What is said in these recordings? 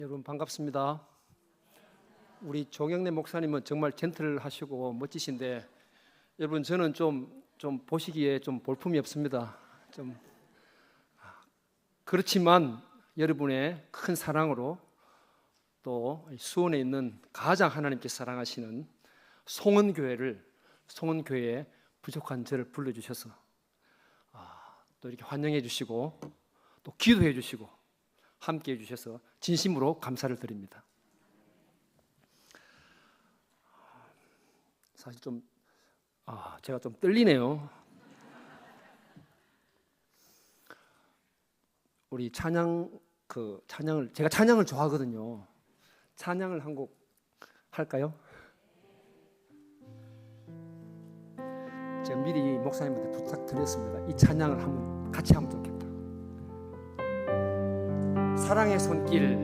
여러분 반갑습니다. 우리 조경래 목사님은 정말 젠틀하시고 멋지신데 여러분 저는 좀 보시기에 좀 볼품이 없습니다. 좀 그렇지만 여러분의 큰 사랑으로 또 수원에 있는 가장 하나님께서 사랑하시는 송은교회에 부족한 저를 불러주셔서 또 이렇게 환영해 주시고 또 기도해 주시고 함께 해주셔서 진심으로 감사를 드립니다. 사실 제가 좀 떨리네요. 우리 찬양을 제가 찬양을 좋아하거든요. 찬양을 한 곡 할까요? 제가 미리 목사님한테 부탁드렸습니다. 이 찬양을 같이 하면 좋겠다. 사랑의 손길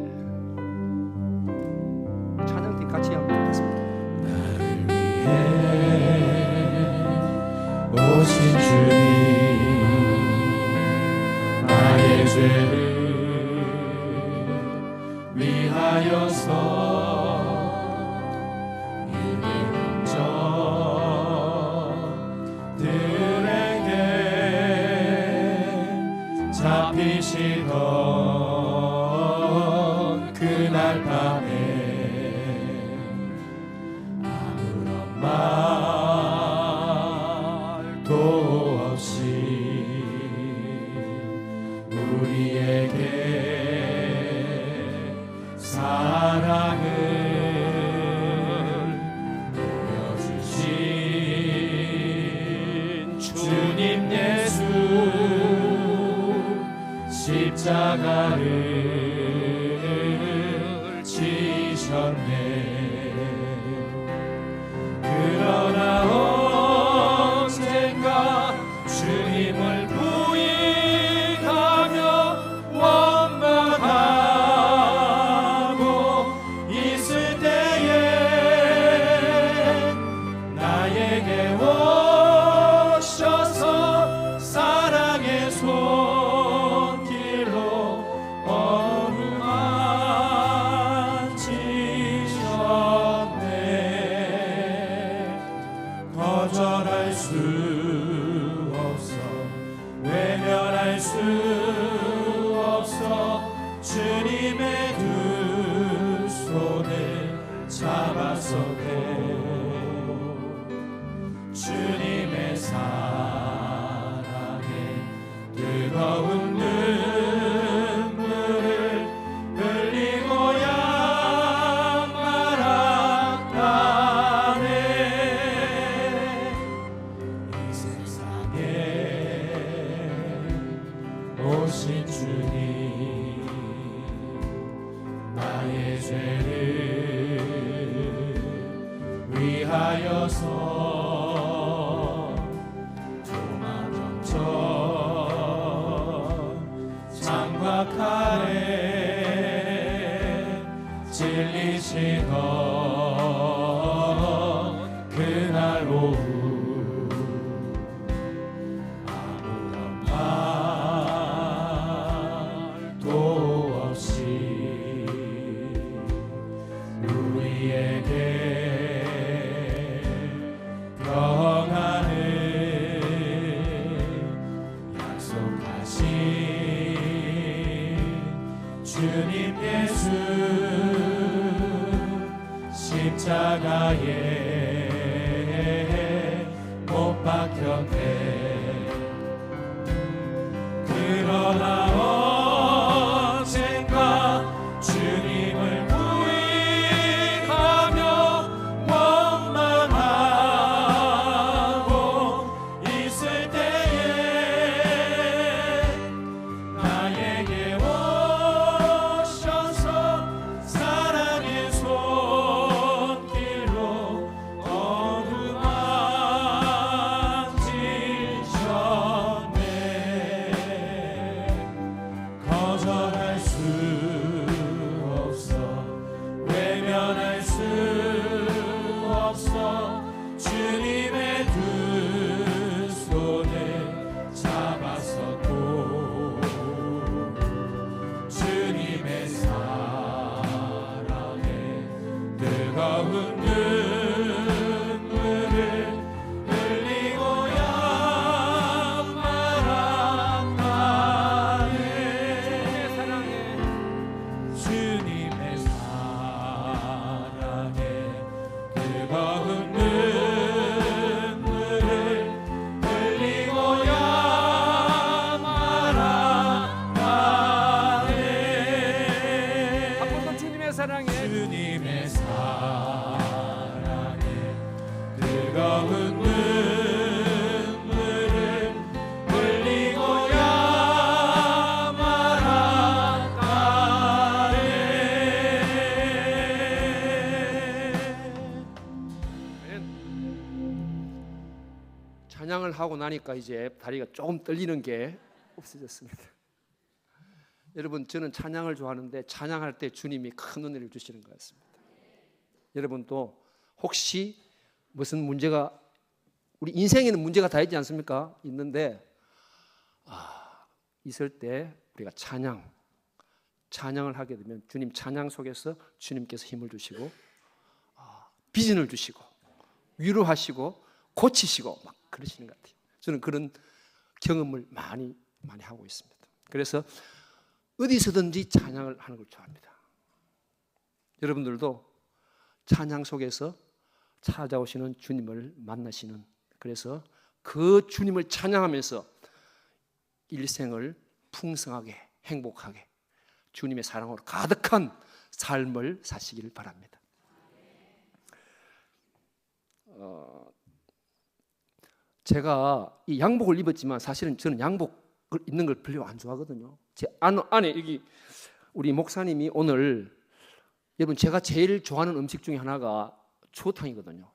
찬양팀 같이 하면 좋겠습니다. 나를 위해 오신 주님, 나의 죄를 위하여서 유대인 자들에게 잡히시던 그날 밤에 아무런 말도 없이 우리에게 사랑을 보여주신 주님 예수, 십자가를 지셨네. 그러나 언젠가 주님을 부인하며 원망하고 있을 때에 나에게 오셔서 사랑의 손길로 거절할 수 없어, 외면할 수 없어. 주님의 두 손을 잡았었네. 주님의 사랑에 뜨거운 눈물을 흘리고야 말았다네. 오신 주님, 나의 죄를 위하여서 도마병처 창과 칼에 찔리시던 그날 오후 우리에게 평안을 약속하신 주님 예수, 십자가에 못 박혔네. 그러나 언젠가 주님을 부인하며 원망하고 있을 때에 나에게 오셔서 사랑의 손길로 뜨거운 눈물을 흘리고야 말아가네. 주님의 사랑에 뜨거운 눈물을 흘리고야 말아가네. 앞으로 주님의 사랑에 주님의 사랑에 뜨거운 눈물을 흘리고야 말아가네. 찬양을 하고 나니까 이제 다리가 조금 떨리는 게 없어졌습니다. 여러분, 저는 찬양을 좋아하는데 찬양할 때 주님이 큰 은혜를 주시는 것 같습니다. 여러분도 혹시 무슨 문제가, 우리 인생에는 문제가 다 있지 않습니까? 있는데 있을 때 우리가 찬양을 하게 되면 주님 찬양 속에서 주님께서 힘을 주시고 비전을 주시고 위로하시고 고치시고 막 그러시는 것 같아요. 저는 그런 경험을 많이 하고 있습니다. 그래서 어디서든지 찬양을 하는 걸 좋아합니다. 여러분들도 찬양 속에서 찾아오시는 주님을 만나시는, 그래서 그 주님을 찬양하면서 일생을 풍성하게 행복하게 주님의 사랑으로 가득한 삶을 사시기를 바랍니다. 제가 이 양복을 입었지만 사실은 저는 양복을 입는 걸 별로 안 좋아하거든요. 제 안에 여기 우리 목사님이 오늘, 여러분 제가 제일 좋아하는 음식 중에 하나가 추어탕이거든요.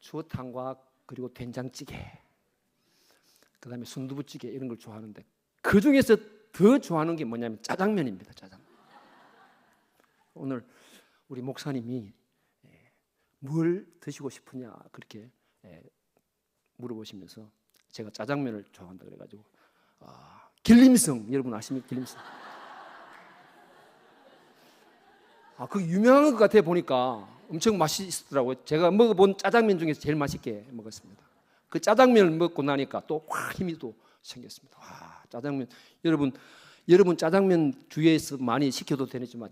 추어탕과 그리고 된장찌개, 그다음에 순두부찌개 이런 걸 좋아하는데 그 중에서 더 좋아하는 게 뭐냐면 짜장면입니다. 짜장면. 오늘 우리 목사님이 뭘 드시고 싶으냐 그렇게 물어보시면서 제가 짜장면을 좋아한다 그래가지고 길림성, 여러분 아십니까? 길림성. 그 유명한 것 같아 보니까 엄청 맛있더라고요. 제가 먹어본 짜장면 중에서 제일 맛있게 먹었습니다. 그 짜장면을 먹고 나니까 또 확 힘이 또 생겼습니다. 짜장면, 여러분 짜장면 주위에서 많이 시켜도 되지만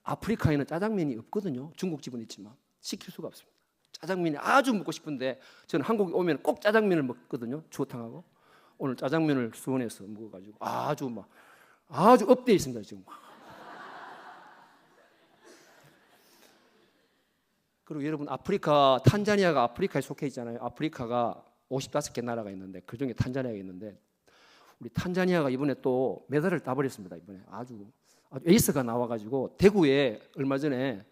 아프리카에는 짜장면이 없거든요. 중국집은 있지만 시킬 수가 없습니다. 짜장면이 아주 먹고 싶은데 저는 한국에 오면 꼭 짜장면을 먹거든요. 추어탕하고. 오늘 짜장면을 수원에서 먹어가지고 아주 업되어 있습니다 지금. 그리고 여러분 탄자니아가 아프리카에 속해 있잖아요. 아프리카가 55개 나라가 있는데 그 중에 탄자니아가 있는데 우리 탄자니아가 이번에 또 메달을 따버렸습니다. 이번에 아주 에이스가 나와가지고 얼마 전에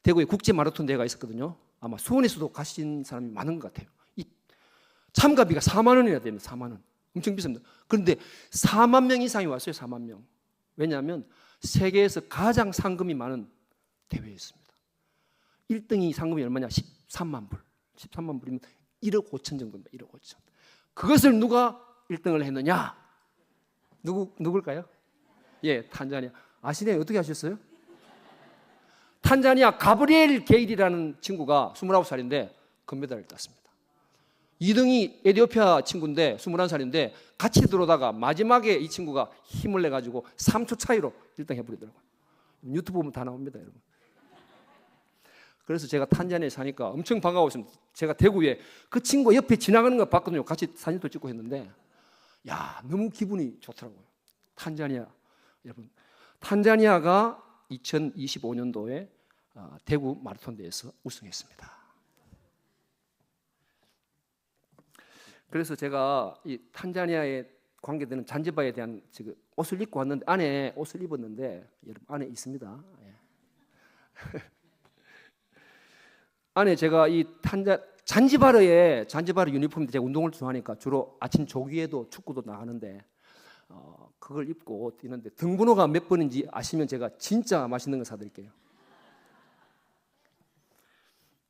대구에 국제 마라톤 대회가 있었거든요. 아마 수원에서도 가신 사람이 많은 것 같아요. 이 참가비가 4만 원이나 됩니다. 4만 원. 엄청 비쌉니다. 그런데 4만 명 이상이 왔어요. 4만 명. 왜냐하면 세계에서 가장 상금이 많은 대회였습니다. 1등이 상금이 얼마냐? 13만 불. 13만 불이면 1억 5천 정도입니다. 1억 5천. 그것을 누가 1등을 했느냐? 누굴까요? 예, 탄자니아. 아시네요? 어떻게 하셨어요? 탄자니아 가브리엘 게일이라는 친구가 29살인데 금메달을 땄습니다. 2등이 에티오피아 친구인데 21살인데 같이 들어오다가 마지막에 이 친구가 힘을 내가지고 3초 차이로 1등 해버리더라고요. 유튜브 보면 다 나옵니다, 여러분. 그래서 제가 탄자니아에 사니까 엄청 반가웠습니다. 제가 대구에 그 친구 옆에 지나가는 거 봤거든요. 같이 사진도 찍고 했는데 너무 기분이 좋더라고요. 탄자니아, 여러분, 탄자니아가 2025년도에 대구 마라톤 대회에서 우승했습니다. 그래서 제가 이 탄자니아에 관계되는 잔지바에 대한 지금 옷을 입고 왔는데 안에 옷을 입었는데 여러분 안에 있습니다. 안에 제가 이 잔지바르 유니폼인데 제가 운동을 좋아하니까 주로 아침 조기에도 축구도 나가는데 그걸 입고 뛰는데 등번호가 몇 번인지 아시면 제가 진짜 맛있는 거 사드릴게요.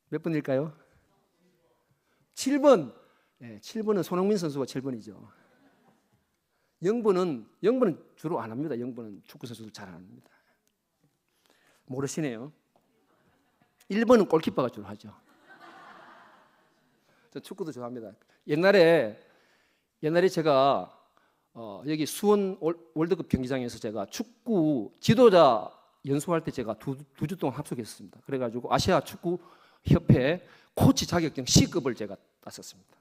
몇 번일까요? 7번. 네, 7번은 손흥민 선수가 7번이죠. 0번은 주로 안 합니다. 0번은 축구 선수도 잘 안 합니다. 모르시네요. 1번은 골키퍼가 주로 하죠. 저 축구도 좋아합니다. 옛날에 제가 여기 수원 월드컵 경기장에서 제가 축구 지도자 연수할 때 제가 두 주 동안 합숙했습니다. 그래가지고 아시아 축구 협회 코치 자격증 C급을 제가 땄었습니다.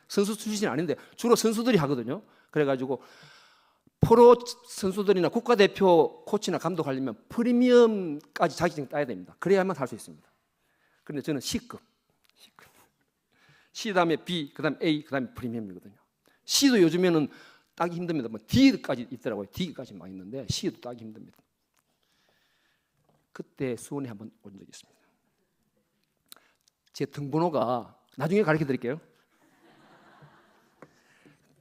선수 출신이 아닌데 주로 선수들이 하거든요. 그래가지고 프로 선수들이나 국가대표 코치나 감독하려면 프리미엄까지 자격증 따야 됩니다. 그래야만 할 수 있습니다. 그런데 저는 C급. C 다음에 B, 그 다음에 A, 그 다음에 프리미엄이거든요. C도 요즘에는 따기 힘듭니다. 뭐 D까지 있더라고요. D까지 많이 있는데 C도 따기 힘듭니다. 그때 수원에 한번 온 적이 있습니다. 제 등번호가 나중에 가르쳐 드릴게요.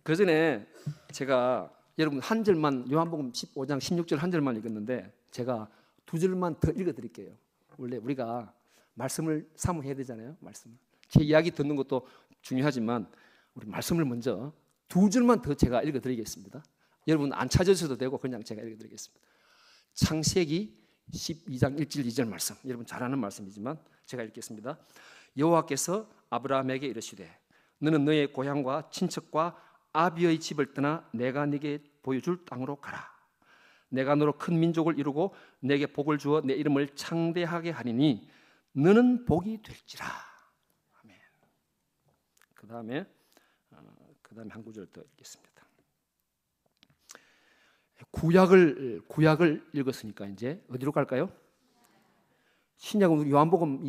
그 전에 제가 여러분 한 절만 요한복음 15장 16절 한 절만 읽었는데 제가 두 절만 더 읽어 드릴게요. 원래 우리가 말씀을 사모해야 되잖아요. 말씀을. 제 이야기 듣는 것도 중요하지만 우리 말씀을 먼저 두 줄만 더 제가 읽어 드리겠습니다. 여러분 안 찾으셔도 되고 그냥 제가 읽어 드리겠습니다. 창세기 12장 1절 2절 말씀. 여러분 잘 아는 말씀이지만 제가 읽겠습니다. 여호와께서 아브라함에게 이르시되 너는 너의 고향과 친척과 아비의 집을 떠나 내가 네게 보여줄 땅으로 가라. 내가 너로 큰 민족을 이루고 내게 복을 주어 내 이름을 창대하게 하리니 너는 복이 될지라. 아멘. 그 다음에 한 구절 더 읽겠습니다. 구약을 읽었으니까 이제 어디로 갈까요? 신약은 우리 요한복음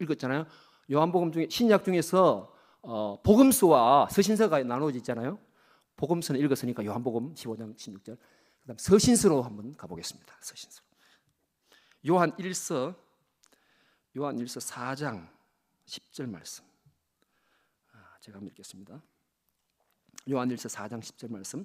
읽었잖아요. 요한복음 중에 신약 중에서 복음서와 서신서가 나누어져 있잖아요. 복음서는 읽었으니까 요한복음 15장 16절. 그다음 서신서로 한번 가보겠습니다. 서신서. 요한일서 4장 10절 말씀. 제가 한번 읽겠습니다. 요한일서 4장 10절 말씀.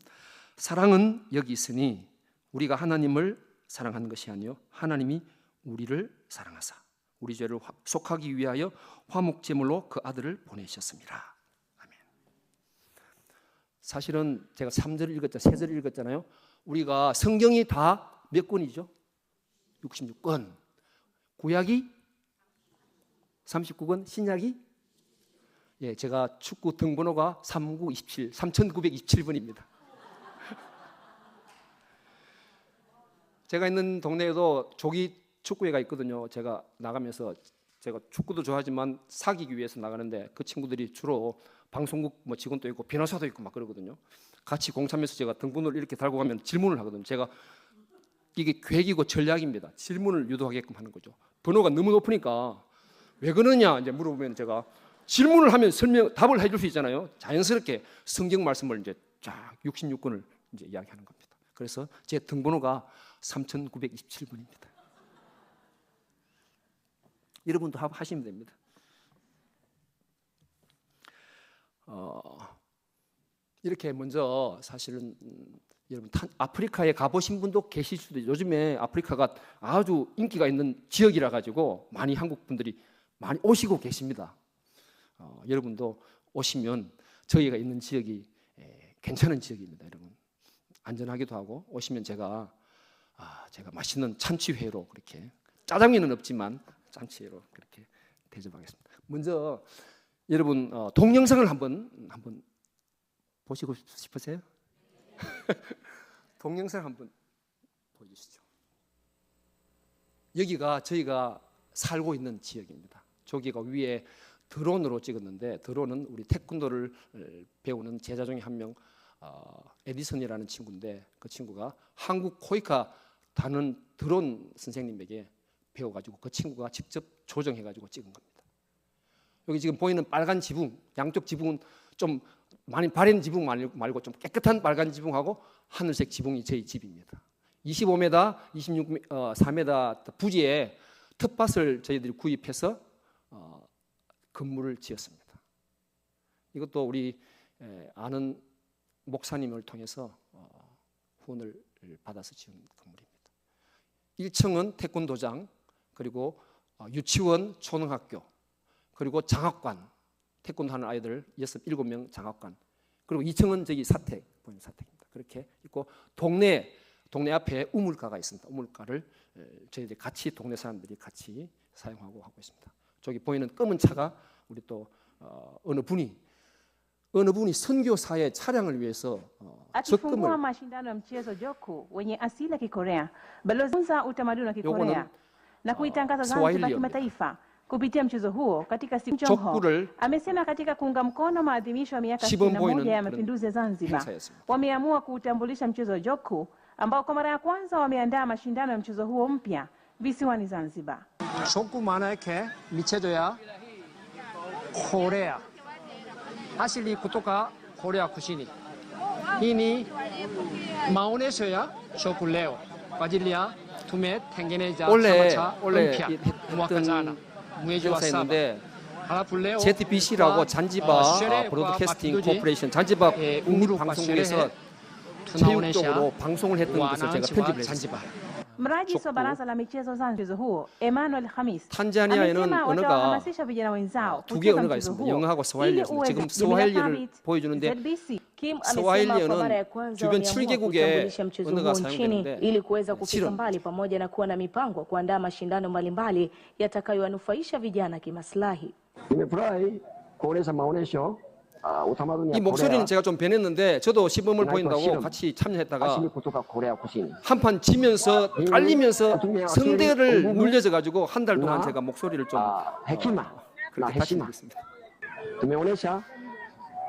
사랑은 여기 있으니 우리가 하나님을 사랑하는 것이 아니요 하나님이 우리를 사랑하사 우리 죄를 속하기 위하여 화목제물로 그 아들을 보내셨습니다. 아멘. 사실은 제가 3절을 읽었잖아요. 3절을 읽었잖아요. 우리가 성경이 다 몇 권이죠? 66권. 구약이 39권, 신약이 제가 축구 등번호가 3927번입니다. 제가 있는 동네에도 조기 축구회가 있거든요. 제가 나가면서 제가 축구도 좋아하지만 사귀기 위해서 나가는데 그 친구들이 주로 방송국 직원도 있고 변호사도 있고 막 그러거든요. 같이 공차면서 제가 등번호를 이렇게 달고 가면 질문을 하거든요. 제가 이게 계획이고 전략입니다. 질문을 유도하게끔 하는 거죠. 번호가 너무 높으니까 왜 그러냐 이제 물어보면 제가 질문을 하면 답을 해줄 수 있잖아요. 자연스럽게 성경 말씀을 이제 쫙 66권을 이제 이야기하는 겁니다. 그래서 제 등번호가 3927번입니다. 여러분도 하시면 됩니다. 이렇게 먼저 사실은 여러분 아프리카에 가보신 분도 계실 수도 있어요. 요즘에 아프리카가 아주 인기가 있는 지역이라 가지고 많이 한국 분들이 많이 오시고 계십니다. 여러분도 오시면 저희가 있는 지역이 괜찮은 지역입니다. 여러분 안전하기도 하고 오시면 제가 맛있는 참치회로 그렇게 짜장면은 없지만 참치회로 그렇게 대접하겠습니다. 먼저 여러분 동영상을 한번 보시고 싶으세요? 동영상 한번 보여주시죠. 여기가 저희가 살고 있는 지역입니다. 저기가 위에 드론으로 찍었는데 드론은 우리 태권도를 배우는 제자 중에 한 명 에디슨이라는 친구인데 그 친구가 한국 코이카 다는 드론 선생님에게 배워가지고 그 친구가 직접 조정해가지고 찍은 겁니다. 여기 지금 보이는 빨간 지붕, 양쪽 지붕은 좀 많이 바랜 지붕 말고 좀 깨끗한 빨간 지붕하고 하늘색 지붕이 저희 집입니다. 25m, 4m 부지에 텃밭을 저희들이 구입해서 건물을 지었습니다. 이것도 우리 아는 목사님을 통해서 후원을 받아서 지은 건물입니다. 1층은 태권도장, 그리고 유치원, 초등학교, 그리고 장학관, 태권도 하는 아이들 7명 장학관, 그리고 2층은 저기 사택, 보이는 사택입니다. 그렇게 있고 동네 동네 앞에 우물가가 있습니다. 우물가를 저희들이 같이 동네 사람들이 같이 사용하고 하고 있습니다. 저기 보이는 검은 차가 우리 또 어느 분이 선교사의 차량을 위해서 Akifungua 적금을 mashindano ya mchezo joku wenye asili ya Kikorea, balozi wa utamaduni wa Kikorea na kuitangaza Zanzibar Swahili kimataifa kupitia mchezo huo katika siku Chongho 족구를 amesema katika kuunga mkono maadhimisho ya miaka 시범 61 보이는 ya mapinduzi ya Zanzibar 행사였습니다. wameamua kuutambulisha mchezo wa joku ambao kwa mara ya kwanza wameandaa mashindano ya mchezo huo mpya visiwani Zanzibar. 족구 만화에게 미쳐줘야 코레아 asili kutoka Korea Kusini. Hii ni maonesho ya 족구 leo kwa ajili ya tumetengeneza 원래 chama cha mpya mwaka jana mwezi wa saba. 행사였는데 halafu leo ZBC라고 kwa 잔지바 sherehe kwa 브로드캐스팅 mapinduzi, 코퍼레이션 잔지바 uhuru kwa 국립방송국에서 sherehe tunaonesha 체육적으로 방송을 했던 것을 제가 wananchi 편집을 wa 했습니다. Zanzibar. Mrajisi wa 족구. baraza la michezo Zanzibar mchezo huo Emmanuel Hamis 탄자니아에는 amesema 언어가 watawahamasisha vijana wenzao 두 개 kucheza 언어가 mchezo 있습니다. huo 영어하고 ili 스와힐리였습니다. uweze 지금 Jamila 스와힐리를 Thabit, 보여주는데 ZBC. Kim amesema kwa mara ya 스와힐리어는 kwanza 주변 wameamua 7개국의 kutambulisha mchezo 언어가 huo nchini 사용되는데 ili kuweza kufika 실은 mbali pamoja na kuwa na mipango ya kuandaa mashindano mbalimbali yatakayowanufaisha vijana kimaslahi. Nimefurahi kuonesha maonesho utamaduni 이 ya 목소리는 Korea 제가 좀 변했는데 저도 시범을 나이가 보인다고 실은 같이 참여했다가 asili kutoka Korea Kusini. 한판 지면서 깔리면서 성대를 공부, 눌려져 가지고 한 달 동안 나, 제가 목소리를 좀 hekima na 그렇게 다시 heshima 늘렸습니다. tumeonesha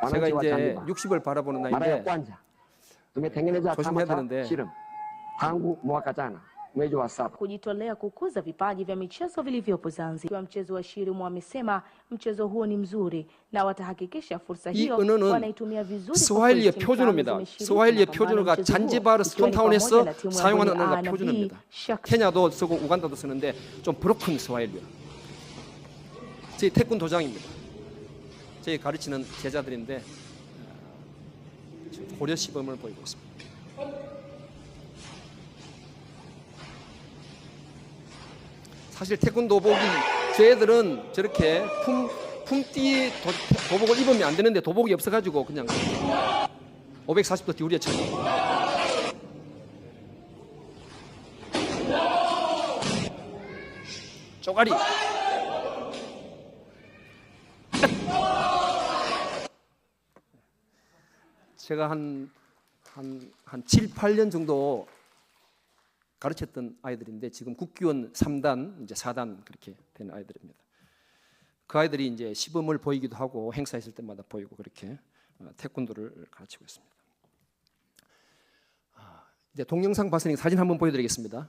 제가 wananchi wa 이제 Zanzibar. 60을 바라보는 Mara ya 나이인데 kwanza tumetengeneza 조심해야 chama cha 되는데 Shirim tangu mwaka jana mwezi wa saba. Kujitolea kukuza vipaji vya michezo vilivyopo Zanzibar. Mchezo wa Shirimu amesema mchezo huo ni mzuri na watahakikisha fursa 이 hiyo 언어는 wanaitumia vizuri. 스와힐리의 표준어입니다. 스와힐리의 표준어가 잔지바르 스톤타운에서 사용하는 언어가 표준어입니다. 케냐도 쓰고 우간다도 쓰는데 좀 브로큰 스와힐리요. 저희 태권도장입니다. 저희 가르치는 제자들인데 지금 고려 시범을 보이고 있습니다. 사실 태권도복이 저희들은 저렇게 품띠 도복을 입으면 안 되는데 도복이 없어가지고 그냥 540도 디우리에 쳐. 쪼가리. 제가 한 7, 8년 정도 가르쳤던 아이들인데 지금 국기원 3단, 이제 4단 그렇게 된 아이들입니다. 그 아이들이 이제 시범을 보이기도 하고 행사 있을 때마다 보이고 그렇게 태권도를 가르치고 있습니다. 이제 동영상 봤으니까 사진 한번 보여드리겠습니다.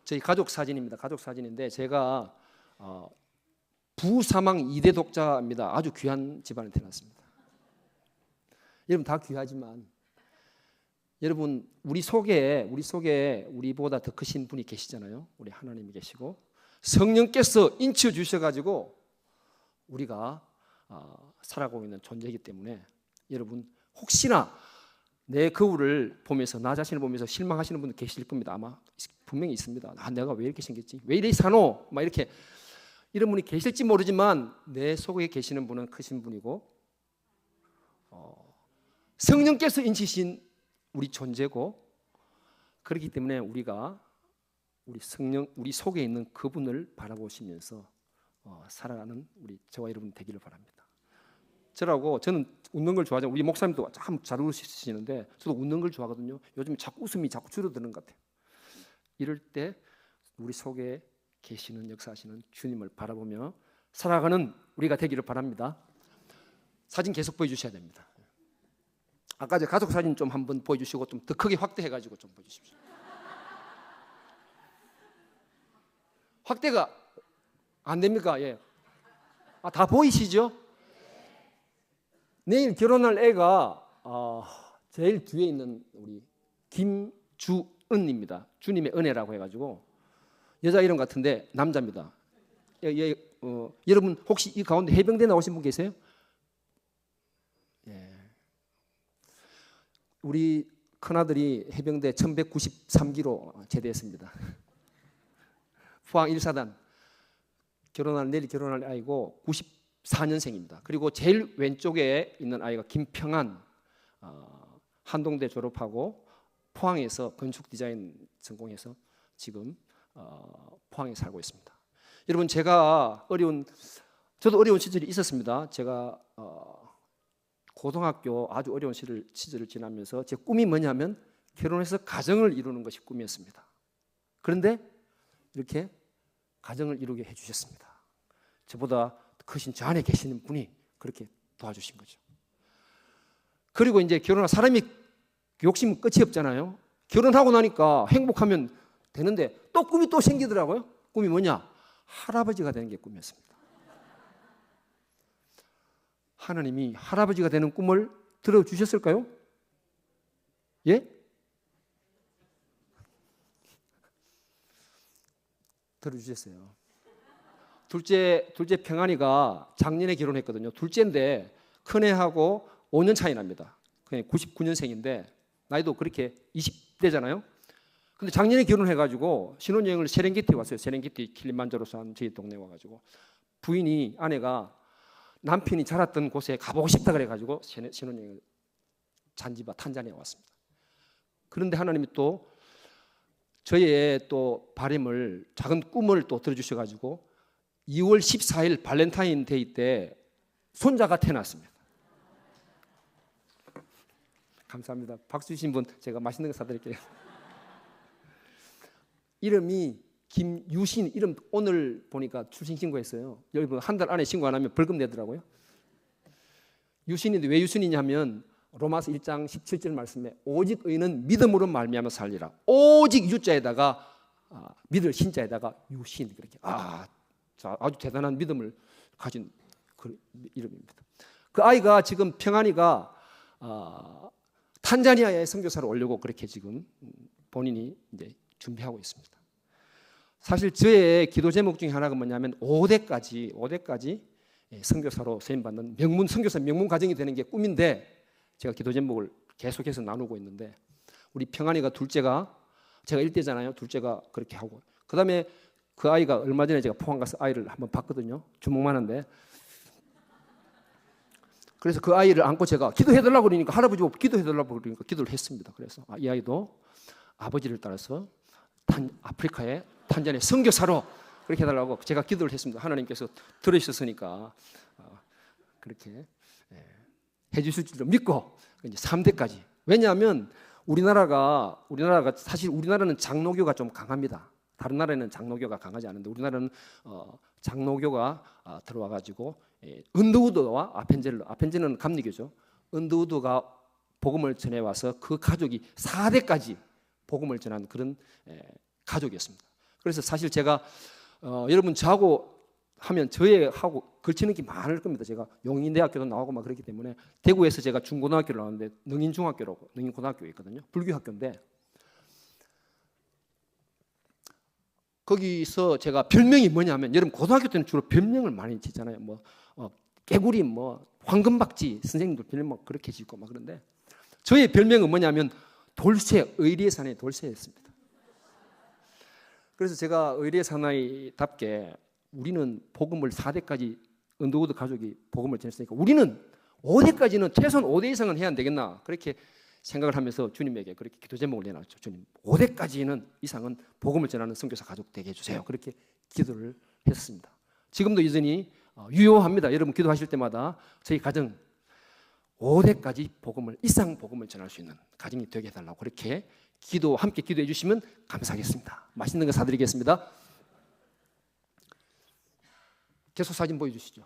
저희 가족 사진입니다. 가족 사진인데 제가 부사망 2대 독자입니다. 아주 귀한 집안에 태어났습니다. 여러분 다 귀하지만 여러분 우리 속에 우리보다 더 크신 분이 계시잖아요. 우리 하나님이 계시고 성령께서 인쳐 주셔가지고 우리가 살아가고 있는 존재이기 때문에 여러분 혹시나 내 거울을 보면서 나 자신을 보면서 실망하시는 분들 계실 겁니다. 아마 분명히 있습니다. 내가 왜 이렇게 생겼지? 왜 이래 사노? 막 이렇게 이런 분이 계실지 모르지만 내 속에 계시는 분은 크신 분이고 성령께서 인치신 우리 존재고 그렇기 때문에 우리가 우리 속에 있는 그분을 바라보시면서 살아가는 저와 여러분 되기를 바랍니다. 저는 웃는 걸 좋아하죠. 우리 목사님도 참 잘 웃으시는데 저도 웃는 걸 좋아하거든요. 요즘 자꾸 웃음이 자꾸 줄어드는 것 같아요. 이럴 때 우리 속에 계시는 역사하시는 주님을 바라보며 살아가는 우리가 되기를 바랍니다. 사진 계속 보여주셔야 됩니다. 아까 저 가족 사진 좀 한번 보여주시고 좀 더 크게 확대해가지고 좀 보여주십시오. 확대가 안 됩니까? 예. 다 보이시죠? 내일 결혼할 애가 제일 뒤에 있는 우리 김주은입니다. 주님의 은혜라고 해가지고 여자 이름 같은데 남자입니다. 여러분 혹시 이 가운데 해병대 나오신 분 계세요? 예. 우리 큰아들이 해병대 1193기로 제대했습니다. 포항 1사단 내일 결혼할 아이고 94년생입니다. 그리고 제일 왼쪽에 있는 아이가 김평안 한동대 졸업하고 포항에서 건축 디자인 전공해서 지금 포항에 살고 있습니다. 여러분 저도 어려운 시절이 있었습니다. 제가 고등학교 아주 어려운 시절을 지나면서 제 꿈이 뭐냐면 결혼해서 가정을 이루는 것이 꿈이었습니다. 그런데 이렇게 가정을 이루게 해주셨습니다. 저보다 크신 저 안에 계시는 분이 그렇게 도와주신 거죠. 그리고 이제 결혼한 사람이 욕심은 끝이 없잖아요. 결혼하고 나니까 행복하면 되는데 또 꿈이 또 생기더라고요. 꿈이 뭐냐? 할아버지가 되는 게 꿈이었습니다. 하나님이 할아버지가 되는 꿈을 들어주셨을까요? 예? 들어주셨어요. 둘째 평안이가 작년에 결혼했거든요. 둘째인데 큰애하고 5년 차이 납니다. 그냥 99년생인데 나이도 그렇게 20대잖아요. 근데 작년에 결혼해가지고 신혼여행을 세렝게티 왔어요. 세렝게티 킬리만자로산 저희 동네 와가지고 부인이 아내가 남편이 자랐던 곳에 가보고 싶다 그래가지고 신혼여행을 잔지바 탄자니아 왔습니다. 그런데 하나님이 또 저의 또 바람을 작은 꿈을 또 들어주셔가지고 2월 14일 발렌타인데이 때 손자가 태어났습니다. 감사합니다. 박수 주신 분 제가 맛있는 거 사드릴게요. 이름이 김유신. 이름 오늘 보니까 출생 신고했어요. 여러분 한 달 안에 신고 안 하면 벌금 내더라고요. 유신인데 왜 유신이냐 하면 로마서 1장 17절 말씀에 오직 의인은 믿음으로 말미암아 살리라. 오직 유자에다가 믿을 신자에다가 유신 그렇게 아주 대단한 믿음을 가진 그 이름입니다. 그 아이가 지금 평안이가 탄자니아에 선교사를 오려고 그렇게 지금 본인이 이제 준비하고 있습니다. 사실 저의 기도 제목 중에 하나가 뭐냐면 5대까지 선교사로 세임받는 명문 선교사 명문 가정이 되는 게 꿈인데 제가 기도 제목을 계속해서 나누고 있는데 우리 평안이가 둘째가 제가 1대잖아요. 둘째가 그렇게 하고 그다음에 그 아이가 얼마 전에 제가 포항 가서 아이를 한번 봤거든요. 주먹만 한데 그래서 그 아이를 안고 제가 기도해달라고 그러니까 할아버지 보고 기도해달라고 그러니까 기도를 했습니다. 그래서 이 아이도 아버지를 따라서 아프리카의 탄자니아 선교사로 그렇게 해달라고 제가 기도를 했습니다. 하나님께서 들으셨으니까 그렇게 해주실 줄 믿고 이제 3대까지. 왜냐하면 우리나라가 사실 우리나라는 장로교가 좀 강합니다. 다른 나라에는 장로교가 강하지 않은데 우리나라는 장로교가 들어와 가지고 은드우드와 아펜젤은 감리교죠. 은드우드가 복음을 전해 와서 그 가족이 4대까지 복음을 전한 그런 가족이었습니다. 그래서 사실 제가 여러분 저하고 하면 저하고 걸치는 게 많을 겁니다. 제가 용인대학교도 나오고 막 그렇기 때문에 대구에서 제가 중고등학교를 나왔는데 능인고등학교가 있거든요. 불교학교인데 거기서 제가 별명이 뭐냐면 여러분 고등학교 때는 주로 별명을 많이 짓잖아요. 개구리 황금박쥐 선생님들 별명 그렇게 짓고 막 그런데 저의 별명은 뭐냐면 돌쇠, 의리의 사나이 돌쇠였습니다. 그래서 제가 의리의 사나이답게 우리는 복음을 4대까지 은도우드 가족이 복음을 전했으니까 우리는 5대까지는 최소한 5대 이상은 해야 안 되겠나 그렇게 생각을 하면서 주님에게 그렇게 기도 제목을 내놨죠. 주님 5대까지는 이상은 복음을 전하는 선교사 가족 되게 해주세요. 그렇게 기도를 했습니다. 지금도 여전히 유효합니다. 여러분 기도하실 때마다 저희 가정 5대까지 이상 복음을 전할 수 있는 가정이 되게 해달라고 그렇게 함께 기도해 주시면 감사하겠습니다. 맛있는 거 사드리겠습니다. 계속 사진 보여주시죠.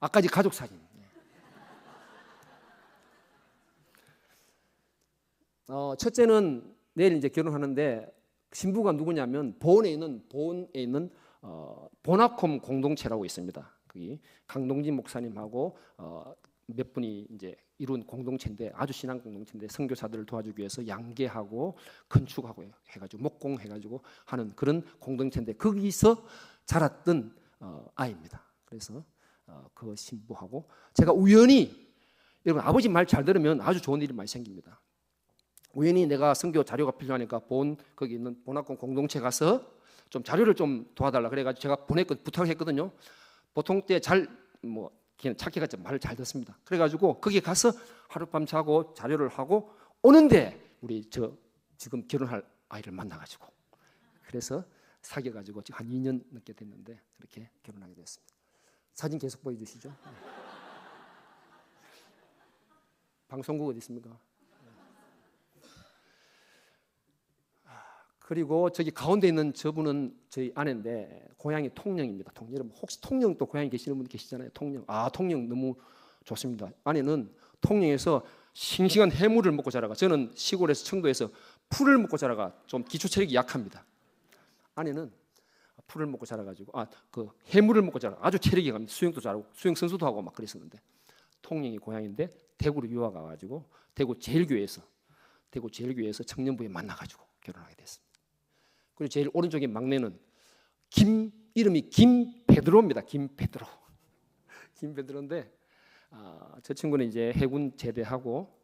아까지 가족 사진. 첫째는 내일 이제 결혼하는데 신부가 누구냐면 본에 있는 보나콤 공동체라고 있습니다. 거기 강동진 목사님하고 몇 분이 이제 이룬 공동체인데 아주 신앙 공동체인데 선교사들을 도와주기 위해서 양계하고 건축하고 해가지고 목공해가지고 하는 그런 공동체인데 거기서 자랐던 아이입니다. 그래서 그 신부하고 제가 우연히 여러분 아버지 말 잘 들으면 아주 좋은 일이 많이 생깁니다. 우연히 내가 선교 자료가 필요하니까 거기 있는 보나콤 공동체 가서 좀 자료를 좀 도와달라 그래가지고 제가 부탁을 했거든요. 보통 때 걔는 착해가 말을 잘 듣습니다. 그래가지고 거기 가서 하룻밤 자고 자료를 하고 오는데 우리 지금 결혼할 아이를 만나가지고 그래서 사귀어가지고 지금 한 2년 넘게 됐는데 그렇게 결혼하게 됐습니다. 사진 계속 보여주시죠. 방송국 어디 있습니까? 그리고 저기 가운데 있는 저분은 저희 아내인데 고향이 통영입니다. 여러분 혹시 통영 또 고향에 계시는 분 계시잖아요. 통영. 통영 너무 좋습니다. 아내는 통영에서 싱싱한 해물을 먹고 자라가. 저는 시골에서 청도에서 풀을 먹고 자라가 좀 기초 체력이 약합니다. 아내는 풀을 먹고 자라가지고 그 해물을 먹고 자라 아주 체력이 강합니다. 수영도 잘하고 수영 선수도 하고 막 그랬었는데 통영이 고향인데 대구로 유학 가가지고 대구 제일교회에서 청년부에 만나가지고 결혼하게 됐습니다. 그리고 제일 오른쪽에 막내는 이름이 김베드로입니다. 김베드로인데 저 친구는 이제 해군 제대하고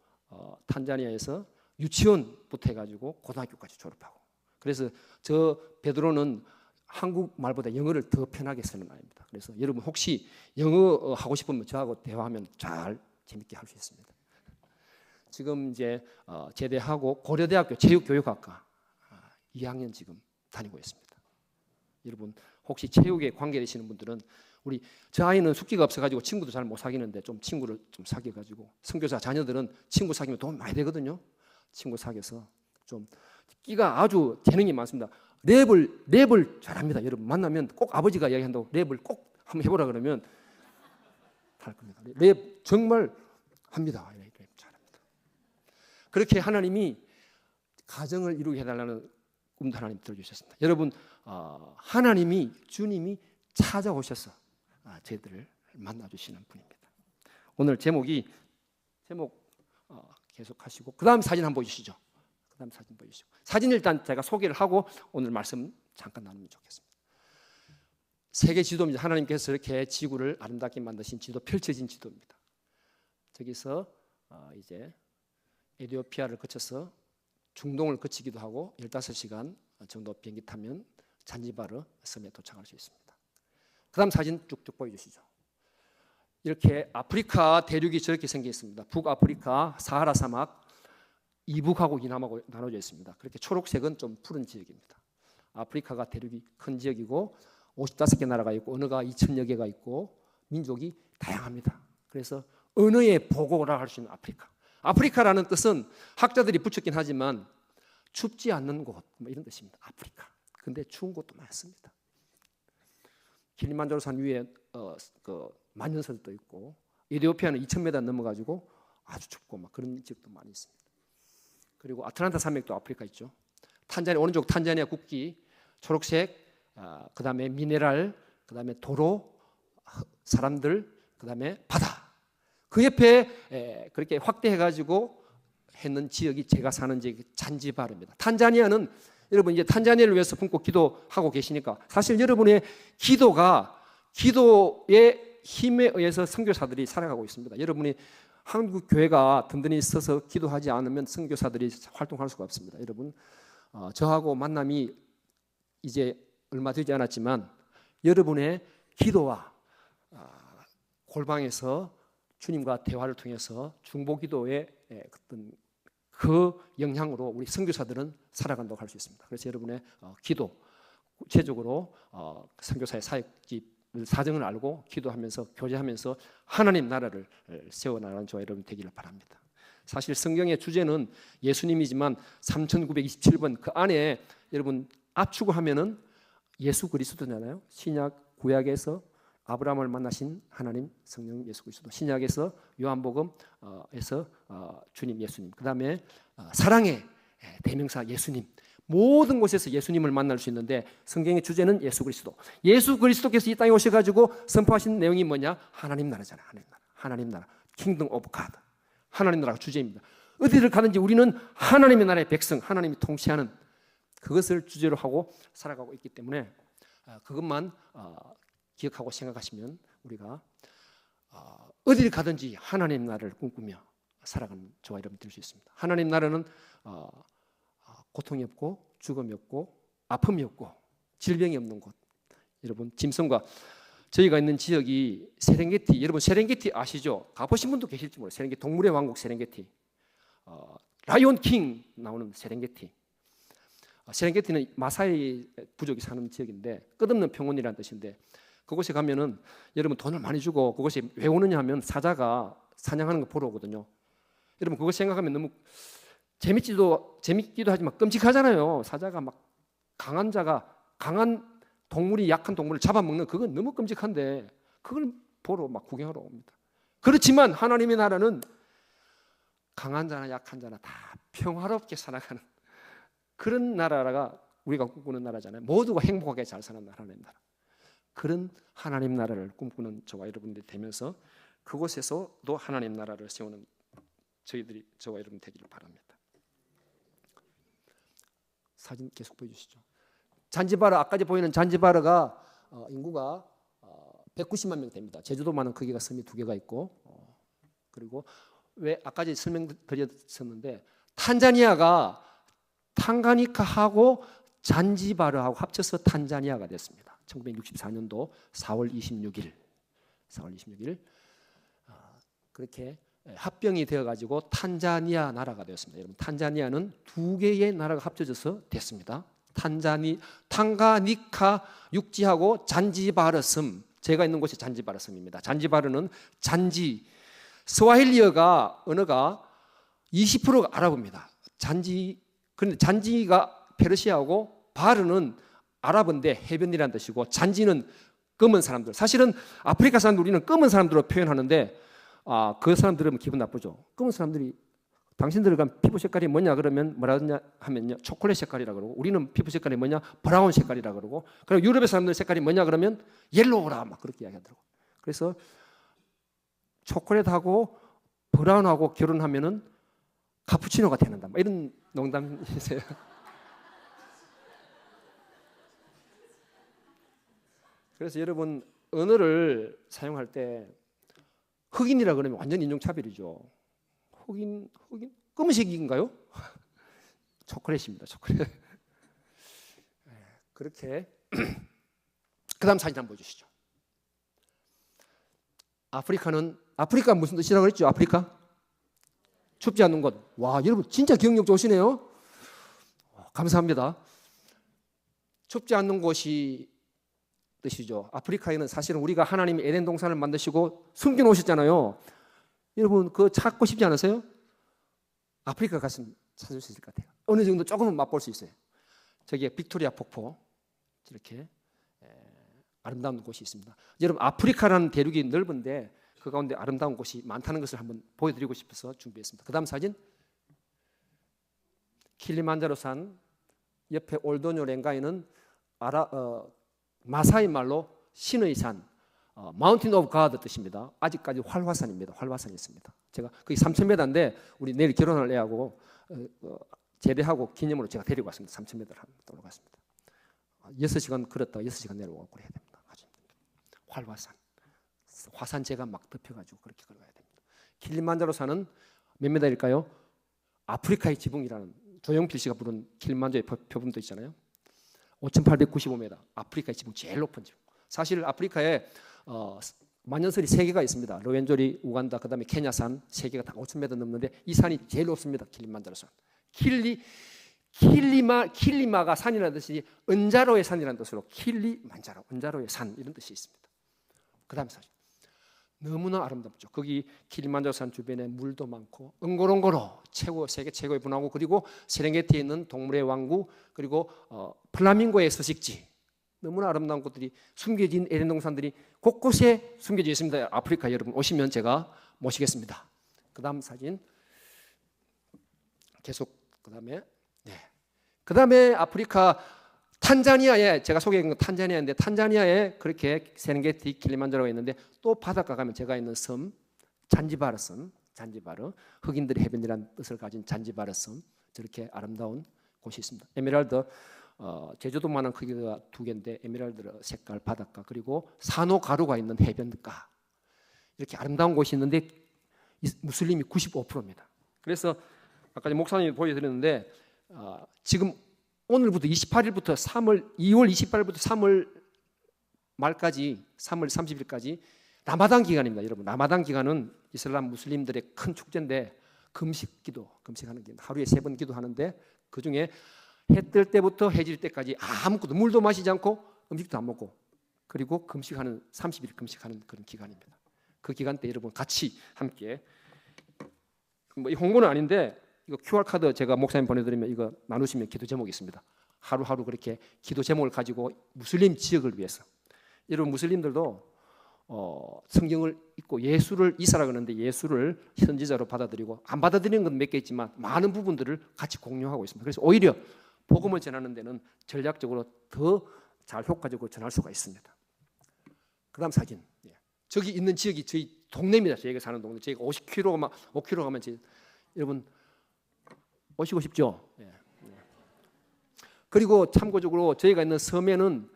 탄자니아에서 유치원부터 해가지고 고등학교까지 졸업하고 그래서 저 베드로는 한국말보다 영어를 더 편하게 쓰는 아이입니다. 그래서 여러분 혹시 영어 하고 싶으면 저하고 대화하면 잘 재밌게 할 수 있습니다. 지금 이제 제대하고 고려대학교 체육교육학과 2학년 지금 다니고 있습니다. 여러분 혹시 체육에 관계되시는 분들은 저 아이는 숙기가 없어가지고 친구도 잘 못 사귀는데 좀 친구를 좀 사귀어가지고 선교사 자녀들은 친구 사귀면 도움 많이 되거든요. 친구 사귀어서 좀 끼가 아주 재능이 많습니다. 랩을 잘합니다. 여러분 만나면 꼭 아버지가 이야기한다고 랩을 꼭 한번 해보라 그러면 할 겁니다. 랩 정말 합니다. 랩 잘합니다. 그렇게 하나님이 가정을 이루게 해달라는 꿈도 하나님 들어주셨습니다. 여러분 하나님이 주님이 찾아오셔서 저희들을 만나주시는 분입니다. 오늘 제목 계속하시고 그 다음 사진 한번 보여주시죠. 사진 일단 제가 소개를 하고 오늘 말씀 잠깐 나누면 좋겠습니다. 세계 지도입니다. 하나님께서 이렇게 지구를 아름답게 만드신 지도, 펼쳐진 지도입니다. 저기서 이제 에티오피아를 거쳐서 중동을 거치기도 하고 15시간 정도 비행기 타면 잔지바르 섬에 도착할 수 있습니다. 그 다음 사진 쭉쭉 보여주시죠. 이렇게 아프리카 대륙이 저렇게 생겨 있습니다. 북아프리카 사하라 사막 이북하고 이남하고 나눠져 있습니다. 그렇게 초록색은 좀 푸른 지역입니다. 아프리카가 대륙이 큰 지역이고 55개 나라가 있고 언어가 2,000여 개가 있고 민족이 다양합니다. 그래서 언어의 보고라 할 수 있는 아프리카. 아프리카라는 뜻은 학자들이 붙였긴 하지만 춥지 않는 곳 이런 뜻입니다. 아프리카. 근데 추운 곳도 많습니다. 킬리만자로 산 위에 만년설도 있고 에티오피아는 2,000m 넘어가지고 아주 춥고 막 그런 지역도 많이 있습니다. 그리고 아틀란타 산맥도 아프리카 있죠. 탄자니아 오른쪽 탄자니아 국기 초록색, 그 다음에 미네랄, 그 다음에 도로, 사람들, 그 다음에 바다. 그 옆에 그렇게 확대해가지고 했는 지역이 제가 사는 지역이 잔지바르입니다. 탄자니아는 여러분 이제 탄자니아를 위해서 품고 기도하고 계시니까 사실 여러분의 기도의 힘에 의해서 선교사들이 살아가고 있습니다. 여러분이 한국 교회가 든든히 서서 기도하지 않으면 선교사들이 활동할 수가 없습니다. 여러분 저하고 만남이 이제 얼마 되지 않았지만 여러분의 기도와 골방에서 주님과 대화를 통해서 중보기도의 어떤 그 영향으로 우리 선교사들은 살아간다고 할 수 있습니다. 그래서 여러분의 기도 구체적으로 선교사의 사역지 사정을 알고 기도하면서 교제하면서 하나님 나라를 세워나가는 저와 여러분 되기를 바랍니다. 사실 성경의 주제는 예수님이지만 3927번 그 안에 여러분 압축하면은 예수 그리스도잖아요. 신약 구약에서 아브라함을 만나신 하나님 성령 예수 그리스도, 신약에서 요한복음에서 주님 예수님, 그 다음에 사랑의 대명사 예수님, 모든 곳에서 예수님을 만날 수 있는데 성경의 주제는 예수 그리스도. 예수 그리스도께서 이 땅에 오셔가지고 선포하신 내용이 뭐냐? 하나님 나라잖아요. 하나님 나라, 킹덤 오브 갓. 하나님 나라가 주제입니다. 어디를 가든지 우리는 하나님의 나라의 백성, 하나님이 통치하는 그것을 주제로 하고 살아가고 있기 때문에 그것만 기억하고 생각하시면 우리가 어디를 가든지 하나님 나라를 꿈꾸며 살아가는 저와 여러분 될 수 있습니다. 하나님 나라는 고통이 없고 죽음이 없고 아픔이 없고 질병이 없는 곳. 여러분 짐승과 저희가 있는 지역이 세렝게티, 여러분 세렝게티 아시죠? 가보신 분도 계실지 모르겠어요. 세렝게티, 동물의 왕국 세렝게티, 라이온 킹 나오는 세렝게티. 세렝게티는 마사이 부족이 사는 지역인데 끝없는 평원이라는 뜻인데, 그곳에 가면은 여러분 돈을 많이 주고 그곳에 왜 오느냐 하면 사자가 사냥하는 거 보러 오거든요. 여러분 그거 생각하면 너무 재밌기도 하지만 끔찍하잖아요. 사자가 막 강한 동물이 약한 동물을 잡아먹는, 그건 너무 끔찍한데 그걸 보러 막 구경하러 옵니다. 그렇지만 하나님의 나라는 강한 자나 약한 자나 다 평화롭게 살아가는 그런 나라가 우리가 꿈꾸는 나라잖아요. 모두가 행복하게 잘 사는 하나님 나라. 그런 하나님 나라를 꿈꾸는 저와 여러분들이 되면서 그곳에서도 하나님 나라를 세우는 저와 여러분 되기를 바랍니다. 사진 계속 보여주시죠. 잔지바르, 아까 보이는 잔지바르가 인구가 190만 명 됩니다. 제주도만한 크기가 섬이 2개가 있고, 그리고 왜 아까 설명드렸었는데 탄자니아가 탕가니카하고 잔지바르하고 합쳐서 탄자니아가 됐습니다. 1964년도 4월 26일 그렇게 합병이 되어가지고 탄자니아 나라가 되었습니다. 여러분 탄자니아는 2개의 나라가 합쳐져서 됐습니다. 탕가니카 육지하고 잔지바르 섬, 제가 있는 곳이 잔지바르 섬입니다. 잔지바르는 스와힐리어가 언어가 20%가 아랍어입니다. 그런데 잔지가 페르시아고 바르는 아랍어인데 해변이라는 뜻이고, 잔지는 검은 사람들. 사실은 아프리카 사람들 우리는 검은 사람들로 표현하는데 그 사람 들으면 기분 나쁘죠. 검은 사람들이 당신들 피부 색깔이 뭐냐 그러면 뭐라 하면요, 초콜릿 색깔이라 그러고, 우리는 피부 색깔이 뭐냐, 브라운 색깔이라 그러고, 그리고 유럽의 사람들 색깔이 뭐냐 그러면 옐로우라 막 그렇게 이야기하더라고. 그래서 초콜릿하고 브라운하고 결혼하면은 카푸치노가 되는다, 이런 농담이 있어요. 그래서 여러분 언어를 사용할 때 흑인이라 그러면 완전 인종차별이죠. 흑인 검은색인가요? 초콜릿입니다. 초콜릿. 그렇게 그다음 사진 한번 보여주시죠. 아프리카 무슨 뜻이라고 그랬죠? 아프리카? 춥지 않는 곳. 와, 여러분 진짜 기억력 좋으시네요. 감사합니다. 춥지 않는 곳이 뜻이죠. 아프리카에는 사실은 우리가 하나님이 에덴 동산을 만드시고 숨겨 놓으셨잖아요. 여러분 그거 찾고 싶지 않으세요? 아프리카 갔으면 찾을 수 있을 것 같아요. 어느 정도 조금은 맛볼 수 있어요. 저기에 빅토리아 폭포, 이렇게 아름다운 곳이 있습니다. 여러분 아프리카라는 대륙이 넓은데 그 가운데 아름다운 곳이 많다는 것을 한번 보여드리고 싶어서 준비했습니다. 그 다음 사진, 킬리만자로 산 옆에 올도뇨 랭가이는 마사이 말로 신의 산, 마운틴 오브 가드 뜻입니다. 아직까지 활화산입니다. 활화산이 있습니다. 제가 거기 3,000m인데 우리 내일 결혼할 애하고 제대하고 기념으로 제가 데리고 왔습니다. 3,000m를 한번 갔습니다. 6시간 걸었다가 6시간 내려오고 그래야 됩니다. 활화산, 화산재가 막 덮여가지고 그렇게 걸어가야 됩니다. 킬리만자로 산은 몇 미터일까요? 아프리카의 지붕이라는 조용필 씨가 부른 킬리만자의 표본도 있잖아요. 5,895m, 아프리카의 지붕 제일 높은 지붕. 사실 아프리카에 만년설이 3개가 있습니다. 로웬조리, 우간다, 그다음에 케냐산 3개가 다 5,000m 넘는데 이 산이 제일 높습니다. 킬리만자로 산. 킬리마가 산이라는 뜻이 은자로의 산이라는 뜻으로 킬리만자로, 은자로의 산 이런 뜻이 있습니다. 그다음 사진. 너무나 아름답죠. 거기 킬리만자로 산 주변에 물도 많고 응고롱고로 세계 최고의 분화구, 그리고 세렝게티에 있는 동물의 왕국, 그리고 플라밍고의 서식지, 너무나 아름다운 곳들이 숨겨진 에덴 동산들이 곳곳에 숨겨져 있습니다. 아프리카 여러분 오시면 제가 모시겠습니다. 그 다음 사진 계속 그 다음에 아프리카 탄자니아에, 제가 소개한 건 탄자니아인데 탄자니아에 그렇게 세렝게티, 킬리만자로가 있는데 또 바닷가 가면 제가 있는 섬 잔지바르 섬, 잔지바르, 흑인들의 해변이라는 뜻을 가진 잔지바르 섬, 저렇게 아름다운 곳이 있습니다. 에메랄드, 제주도만한 크기가 2개인데 에메랄드 색깔 바닷가, 그리고 산호 가루가 있는 해변가, 이렇게 아름다운 곳이 있는데 무슬림이 95%입니다. 그래서 아까 목사님이 보여드렸는데 지금 오늘부터 2월 28일부터 3월 말까지 3월 30일까지 라마단 기간입니다. 여러분, 라마단 기간은 이슬람 무슬림들의 큰 축제인데 금식하는 게 하루에 3번 기도하는데 그중에 해 뜰 때부터 해 질 때까지 아무것도 물도 마시지 않고 음식도 안 먹고 그리고 금식하는 30일 금식하는 그런 기간입니다. 그 기간 때 여러분 같이 함께 뭐 이 홍보는 아닌데 이거 QR 카드 제가 목사님 보내드리면 이거 나누시면 기도 제목이 있습니다. 하루하루 그렇게 기도 제목을 가지고 무슬림 지역을 위해서 여러분 무슬림들도 성경을 읽고 예수를 이사라 그러는데 예수를 선지자로 받아들이고 안 받아들이는 건 몇 개 있지만 많은 부분들을 같이 공유하고 있습니다. 그래서 오히려 복음을 전하는 데는 전략적으로 더 잘 효과적으로 전할 수가 있습니다. 그다음 사진. 저기 있는 지역이 저희 동네입니다. 저희가 사는 동네. 저희가 5km 가면 여러분 오시고 싶죠? 그리고 참고적으로 저희가 있는 섬에는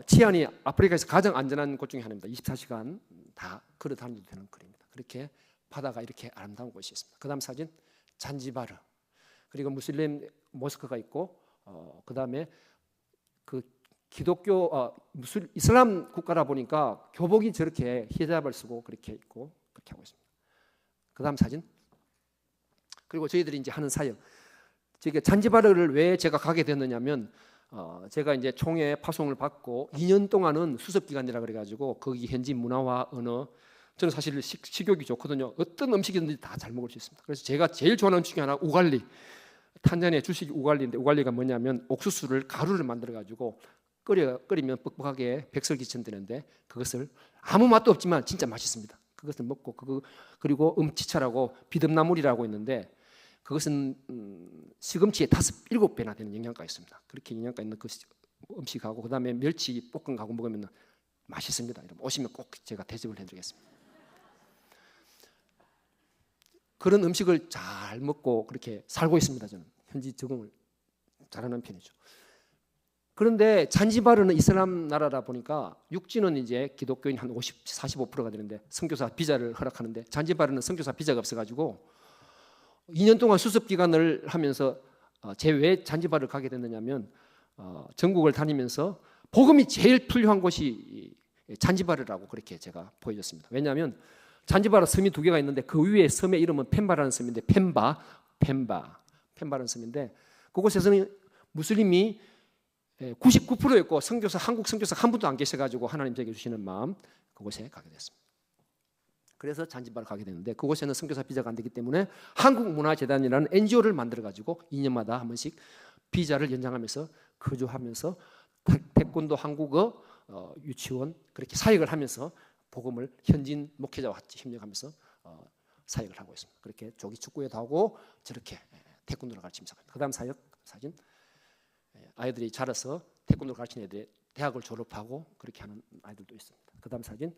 치안이 아프리카에서 가장 안전한 곳 중에 하나입니다. 24시간 다 걸어 다녀도 되는 거리입니다. 그렇게 바다가 이렇게 아름다운 곳이 있습니다. 그다음 사진 잔지바르. 그리고 무슬림 모스크가 있고 그다음에 그 기독교 이슬람 국가라 보니까 교복이 저렇게 히잡을 쓰고 그렇게 있고 그렇게 하고 있습니다. 그다음 사진. 그리고 저희들이 이제 하는 사역. 저기 잔지바르를 왜 제가 가게 됐느냐면 제가 이제 총회 파송을 받고 2년 동안은 수습 기간이라 그래가지고 거기 현지 문화와 언어 저는 사실 식욕이 좋거든요. 어떤 음식이든지 다 잘 먹을 수 있습니다. 그래서 제가 제일 좋아하는 음식 중에 하나 우갈리. 탄자니아 주식 우갈리인데 우갈리가 뭐냐면 옥수수를 가루를 만들어 가지고 끓이면 뻑뻑하게 백설기처럼 되는데 그것을 아무 맛도 없지만 진짜 맛있습니다. 그것을 먹고 그리고 음치차라고 비듬나물이라고 있는데 그것은 시금치의 5-7배나 되는 영양가가 있습니다. 그렇게 영양가 있는 그 음식하고 그다음에 멸치 볶음하고 먹으면 맛있습니다. 여러분 오시면 꼭 제가 대접을 해드리겠습니다. 그런 음식을 잘 먹고 그렇게 살고 있습니다. 저는 현지 적응을 잘하는 편이죠. 그런데 잔지바르는 이슬람 나라라 보니까 육지는 이제 기독교인 한 45%가 되는데 선교사 비자를 허락하는데 잔지바르는 선교사 비자가 없어가지고 2년 동안 수습 기간을 하면서 제 왜 잔지바르를 가게 됐느냐면 전국을 다니면서 복음이 제일 필요한 곳이 잔지바르라고 그렇게 제가 보여줬습니다. 왜냐하면 잔지바르 섬이 2개가 있는데 그 위에 섬의 이름은 펜바라는 섬인데 펜바라는 섬인데 그곳에서는 무슬림이 99%였고 한국 선교사 한 분도 안 계셔가지고 하나님 제게 주시는 마음 그곳에 가게 됐습니다. 그래서 잔지바르 가게 됐는데 그곳에는 선교사 비자가 안 되기 때문에 한국문화재단이라는 NGO를 만들어가지고 2년마다 한 번씩 비자를 연장하면서 거주하면서 태권도 한국어 유치원 그렇게 사역을 하면서 복음을 현지인 목회자와 같이 협력하면서 사역을 하고 있습니다. 그렇게 조기 축구에도 하고 저렇게 태권도를 가르치면서 그다음 사진 아이들이 자라서 태권도를 가르치는 애들이 대학을 졸업하고 그렇게 하는 아이들도 있습니다. 그다음 사진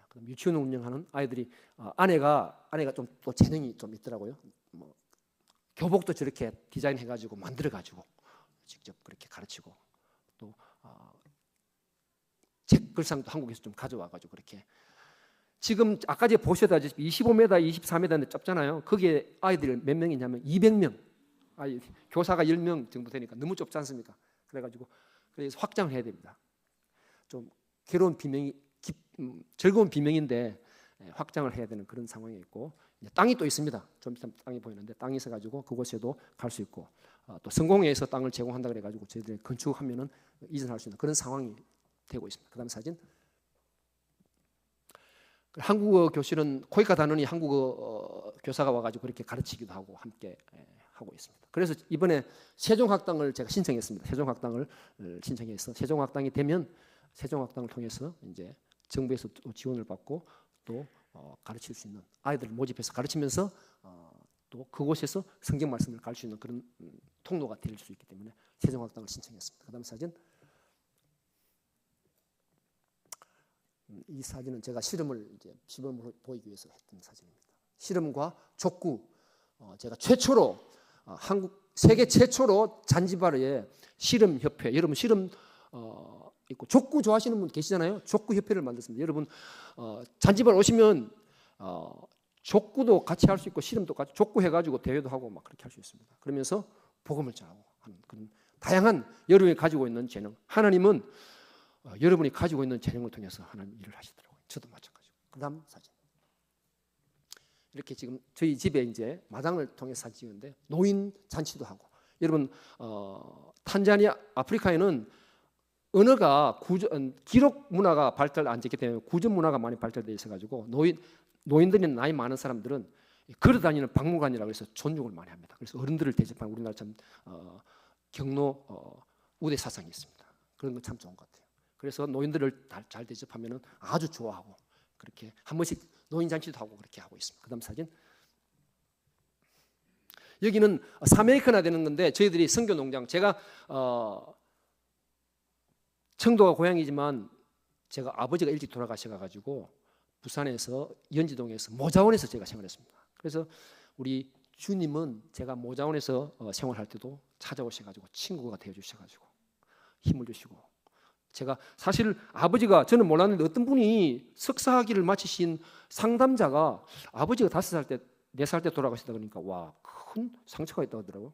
그다음 유치원 운영하는 아이들이 아내가 좀 또 재능이 좀 있더라고요. 뭐 교복도 저렇게 디자인해가지고 만들어가지고 직접 그렇게 가르치고 또 책 글상도 한국에서 좀 가져와가지고 그렇게 지금 아까 전에 보셨다시피 25m, 24m인데 좁잖아요. 거기에 아이들이 몇 명이냐면 200명. 교사가 10명 정도 되니까 너무 좁지 않습니까? 그래서 확장을 해야 됩니다. 좀 괴로운 비명이 즐거운 비명인데 확장을 해야 되는 그런 상황이 있고 땅이 또 있습니다. 좀 있으면 땅이 보이는데 땅이 있어가지고 그곳에도 갈 수 있고 또 성공회에서 땅을 제공한다 그래가지고 저희들이 건축하면은 이전할 수 있는 그런 상황이 되고 있습니다. 그다음 사진. 한국어 교실은 코이카 단원이 한국어 교사가 와가지고 그렇게 가르치기도 하고 함께 하고 있습니다. 그래서 이번에 세종학당을 제가 신청했습니다. 세종학당을 신청해서 세종학당이 되면 세종학당을 통해서 이제 정부에서 또 지원을 받고 또 가르칠 수 있는 아이들을 모집해서 가르치면서 또 그곳에서 성경 말씀을 가르칠 수 있는 그런 통로가 될 수 있기 때문에 세종학당을 신청했습니다. 그다음 사진. 이 사진은 제가 시름을 이제 시범으로 보이기 위해서 했던 사진입니다. 시름과 족구 제가 최초로 세계 최초로 잔지바르에 시름 협회 여러분 시름 있고 족구 좋아하시는 분 계시잖아요. 족구 협회를 만들었습니다. 여러분 잔지바르 오시면 족구도 같이 할 수 있고 시름도 같이 족구 해가지고 대회도 하고 막 그렇게 할 수 있습니다. 그러면서 복음을 전하고 하는 그런 다양한 여러분이 가지고 있는 재능 하나님은 여러분이 가지고 있는 재능을 통해서 하나님 일을 하시더라고요. 저도 마찬가지고. 그다음 사진. 이렇게 지금 저희 집에 이제 마당을 통해서 사진 찍는데 노인 잔치도 하고. 여러분 탄자니아 아프리카에는 언어가 기록 문화가 발달 안 됐기 때문에 구전 문화가 많이 발달되어 있어가지고 노인들이 나이 많은 사람들은 걸어다니는 박물관이라고 해서 존중을 많이 합니다. 그래서 어른들을 대접하는 우리나라처럼 경로 우대 사상이 있습니다. 그런 건 참 좋은 것 같아요. 그래서 노인들을 잘 대접하면 아주 좋아하고 그렇게 한 번씩 노인 잔치도 하고 그렇게 하고 있습니다. 그다음 사진. 여기는 3에이커나 되는 건데 저희들이 선교 농장 제가 청도가 고향이지만 제가 아버지가 일찍 돌아가셔가지고 부산에서 연지동에서 모자원에서 제가 생활했습니다. 그래서 우리 주님은 제가 모자원에서 생활할 때도 찾아오셔가지고 친구가 되어주셔가지고 힘을 주시고 제가 사실 아버지가 저는 몰랐는데 어떤 분이 석사학위를 마치신 상담자가 아버지가 5살 때 4살 때 돌아가시다 그러니까 와 큰 상처가 있다고 하더라고요.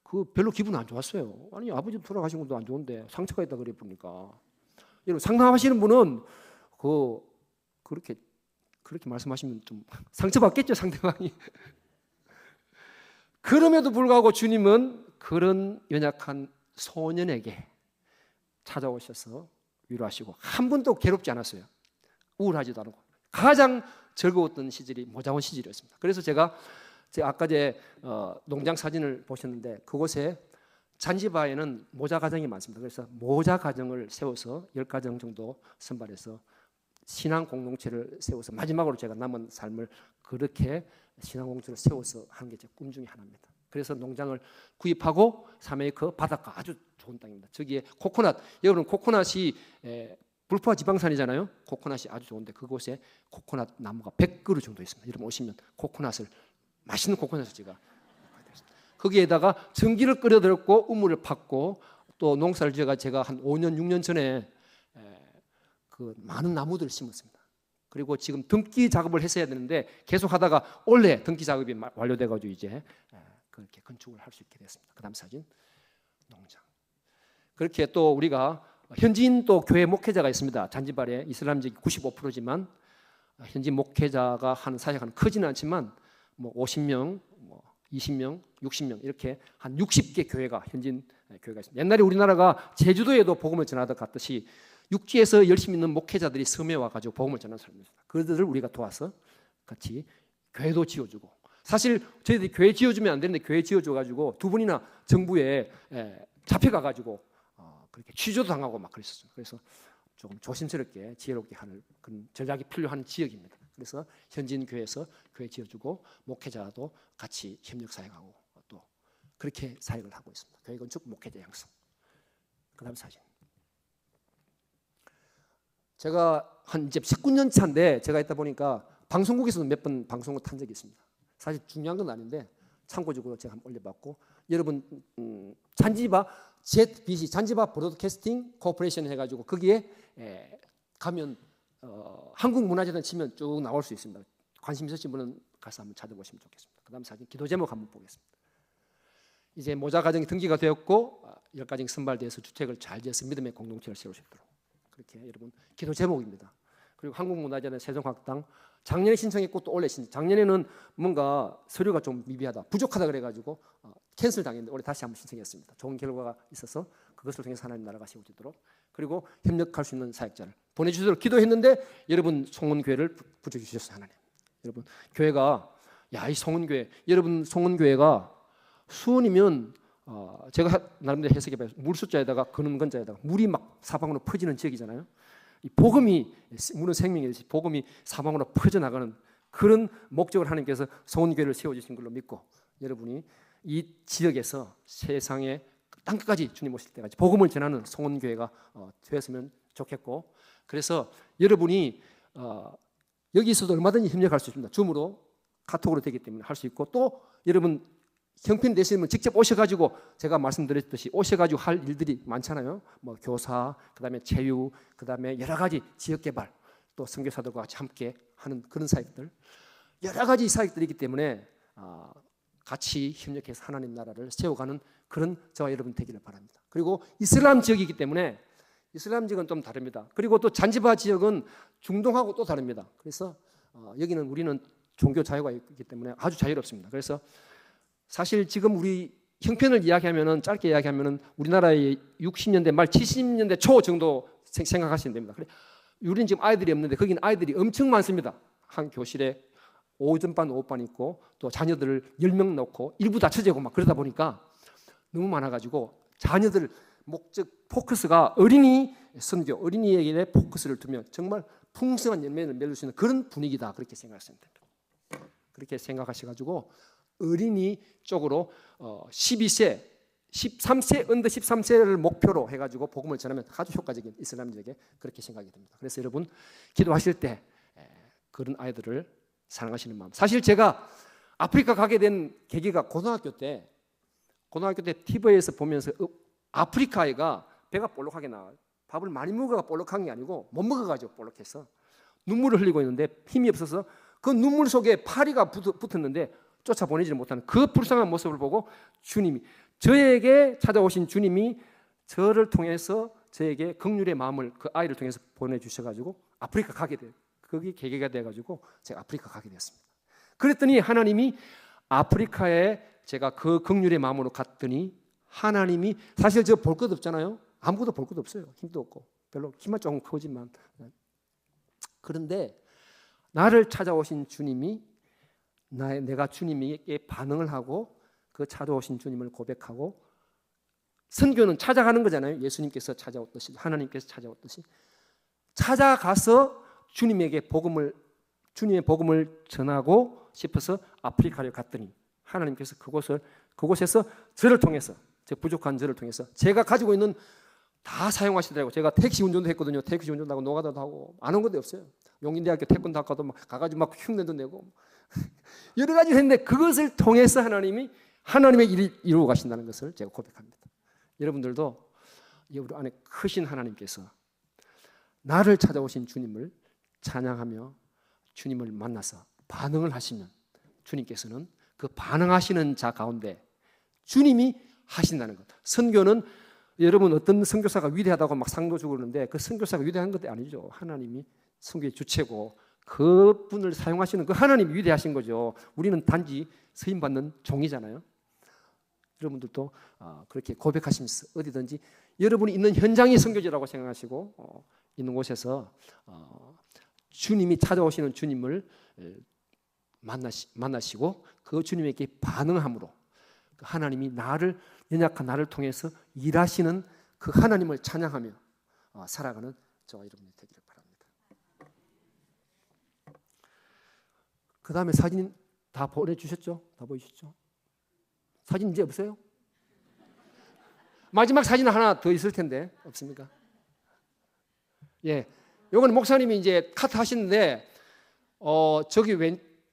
그 별로 기분 안 좋았어요. 아니 아버지 돌아가신 것도 안 좋은데 상처가 있다 그래 보니까 여러분 상담하시는 분은 그렇게 말씀하시면 좀 상처받겠죠 상대방이. 그럼에도 불구하고 주님은 그런 연약한 소년에게 찾아오셔서 위로하시고 한 번도 괴롭지 않았어요. 우울하지도 않고 가장 즐거웠던 시절이 모자원 시절이었습니다. 그래서 제가 아까 농장 사진을 보셨는데 그곳에 잔지바에는 모자 가정이 많습니다. 그래서 모자 가정을 세워서 10가정 정도 선발해서 신앙 공동체를 세워서 마지막으로 제가 남은 삶을 그렇게 신앙 공동체를 세워서 하는 게 제 꿈 중에 하나입니다. 그래서 농장을 구입하고 3에이커 바닷가 아주 좋은 땅입니다. 저기에 코코넛, 여러분 코코넛이 불포화 지방산이잖아요. 코코넛이 아주 좋은데 그곳에 코코넛 나무가 100그루 정도 있습니다. 여러분 오시면 코코넛을 맛있는 코코넛을 제가 거기에다가 전기를 끌어들였고 우물을 팠고 또 농사를 지어가 제가 한 5년 6년 전에 그 많은 나무들을 심었습니다. 그리고 지금 등기 작업을 했어야 되는데 계속 하다가 올해 등기 작업이 완료돼가지고 이제 그렇게 건축을 할 수 있게 됐습니다. 그다음 사진 농장. 그렇게 또 우리가 현지인 또 교회 목회자가 있습니다. 잔지바르에 이슬람적이 95%지만 현지 목회자가 하는 사역은 크지는 않지만 뭐 50명, 뭐 20명, 60명 이렇게 한 60개 교회가 현지인 교회가 있습니다. 옛날에 우리나라가 제주도에도 복음을 전하듯 갔듯이 육지에서 열심히 있는 목회자들이 섬에 와가지고 복음을 전하는 사람입니다. 그들을 우리가 도와서 같이 교회도 지어주고 사실 저희들이 교회 지어주면 안 되는데 교회 지어줘가지고 2번이나 정부에 잡혀가가지고 그렇게 취조도 당하고 막 그랬었어요. 그래서 조금 조심스럽게 지혜롭게 하는 그런 전략이 필요한 지역입니다. 그래서 현지인 교회에서 교회 지어주고 목회자도 같이 협력 사역하고 또 그렇게 사역을 하고 있습니다. 교회 건축 목회자 양성. 그다음 사진. 제가 한 이제 19년 차인데 제가 있다 보니까 방송국에서도 몇 번 방송을 탄 적이 있습니다. 사실 중요한 건 아닌데 참고적으로 제가 한번 올려봤고 여러분 잔지바 ZBC 잔지바 브로드캐스팅 코퍼레이션 해가지고 거기에 가면 한국 문화재단 치면 쭉 나올 수 있습니다. 관심 있으신 분은 가서 한번 찾아보시면 좋겠습니다. 그다음 사진 기도 제목 한번 보겠습니다. 이제 모자 가정이 등기가 되었고 10가정이 선발돼서 주택을 잘 지어서 믿음의 공동체를 세울 수 있도록 그렇게 여러분 기도 제목입니다. 그리고 한국문화재단 세종학당 작년에 신청했고 또 올해 작년에는 뭔가 서류가 좀 미비하다 부족하다 그래가지고 캔슬 당했는데 올해 다시 한번 신청했습니다. 좋은 결과가 있어서 그것을 통해서 하나님 나라가 세워지도록 그리고 협력할 수 있는 사역자를 보내주시도록 기도했는데 여러분 송은교회를 붙여주셨어요. 하나님. 여러분 교회가 이 송은교회 여러분 송은교회가 수원이면 제가 나름대로 해석해봐요. 물 숫자에다가 근음 건자에다가 물이 막 사방으로 퍼지는 지역이잖아요. 이 복음이 물은 생명이듯이 복음이 사방으로 퍼져나가는 그런 목적을 하나님께서 송은교회를 세워주신 걸로 믿고 여러분이 이 지역에서 세상의 땅끝까지 주님 오실 때까지 복음을 전하는 송은교회가 되었으면 좋겠고 그래서 여러분이 여기서도 얼마든지 협력할 수 있습니다. 줌으로 카톡으로 되기 때문에 할 수 있고 또 여러분 형편 되시면 직접 오셔가지고 제가 말씀드렸듯이 오셔가지고 할 일들이 많잖아요. 뭐 교사, 그다음에 체육, 그다음에 여러 가지 지역 개발, 또 선교사들과 같이 함께 하는 그런 사역들 여러 가지 사역들이기 때문에 같이 협력해서 하나님 나라를 세워가는 그런 저와 여러분 되기를 바랍니다. 그리고 이슬람 지역이기 때문에 이슬람 지역은 좀 다릅니다. 그리고 또 잔지바 지역은 중동하고 또 다릅니다. 그래서 여기는 우리는 종교 자유가 있기 때문에 아주 자유롭습니다. 그래서 사실 지금 우리 형편을 이야기하면은 짧게 이야기하면은 우리나라의 60년대 말 70년대 초 정도 생각하시면 됩니다. 그래, 우리는 지금 아이들이 없는데 거기는 아이들이 엄청 많습니다. 한 교실에 오전반, 오후반 있고 또 자녀들을 10명 넣고 일부 다처제고 막 그러다 보니까 너무 많아가지고 자녀들 목적 포커스가 어린이 선교, 어린이에게 포커스를 두면 정말 풍성한 열매를 맺을 수 있는 그런 분위기다 그렇게 생각하시면 됩니다. 그렇게 생각하셔가지고 어린이 쪽으로 12세, 13세, 언더 13세를 목표로 해가지고 복음을 전하면 아주 효과적인 이슬람적에 그렇게 생각이 됩니다. 그래서 여러분 기도하실 때 그런 아이들을 사랑하시는 마음. 사실 제가 아프리카 가게 된 계기가 고등학교 때 TV에서 보면서 아프리카 아이가 배가 볼록하게 나와요. 밥을 많이 먹어가 볼록한 게 아니고 못 먹어가지고 볼록해서 눈물을 흘리고 있는데 힘이 없어서 그 눈물 속에 파리가 붙었는데 쫓아보내지를 못하는 그 불쌍한 모습을 보고 주님이 저에게 찾아오신 주님이 저를 통해서 저에게 긍휼의 마음을 그 아이를 통해서 보내주셔가지고 아프리카 가게 돼요. 그게 계기가 돼가지고 제가 아프리카 가게 됐습니다. 그랬더니 하나님이 아프리카에 제가 그 긍휼의 마음으로 갔더니 하나님이 사실 저 볼 것 없잖아요. 아무것도 볼 것 없어요. 힘도 없고 별로 키만 조금 크지만 그런데 나를 찾아오신 주님이 내가 주님에게 반응을 하고 그 찾아오신 주님을 고백하고 선교는 찾아가는 거잖아요. 예수님께서 찾아왔듯이 하나님께서 찾아왔듯이 찾아가서 주님의 복음을 전하고 싶어서 아프리카를 갔더니 하나님께서 그곳에서 저를 통해서 제 부족한 저를 통해서 제가 가지고 있는 다 사용하시더라고요. 제가 택시 운전도 했거든요. 택시 운전도 하고 노가다도 하고 안 한 것도 없어요. 용인대학교 태권도 학과도 막 가가지고 막 흉내도 내고 여러 가지 했는데 그것을 통해서 하나님이 하나님의 일을 이루어 가신다는 것을 제가 고백합니다. 여러분들도 우리 안에 크신 하나님께서 나를 찾아오신 주님을 찬양하며 주님을 만나서 반응을 하시면 주님께서는 그 반응하시는 자 가운데 주님이 하신다는 것. 선교는 여러분 어떤 선교사가 위대하다고 막 상도 주고 그러는데 그 선교사가 위대한 것도 아니죠. 하나님이 선교의 주체고 그분을 사용하시는 그 하나님이 위대하신 거죠. 우리는 단지 쓰임받는 종이잖아요. 여러분들도 그렇게 고백하시면서 어디든지 여러분이 있는 현장이 선교지라고 생각하시고 있는 곳에서 주님이 찾아오시는 주님을 만나시고 그 주님에게 반응함으로 하나님이 연약한 나를 통해서 일하시는 그 하나님을 찬양하며 살아가는 저와 여러분이 되기를 바랍니다. 그 다음에 사진 다 보내주셨죠? 다 보이셨죠? 사진 이제 없어요? 마지막 사진 하나 더 있을 텐데 없습니까? 예, 요건 목사님이 이제 카트 하시는데 저기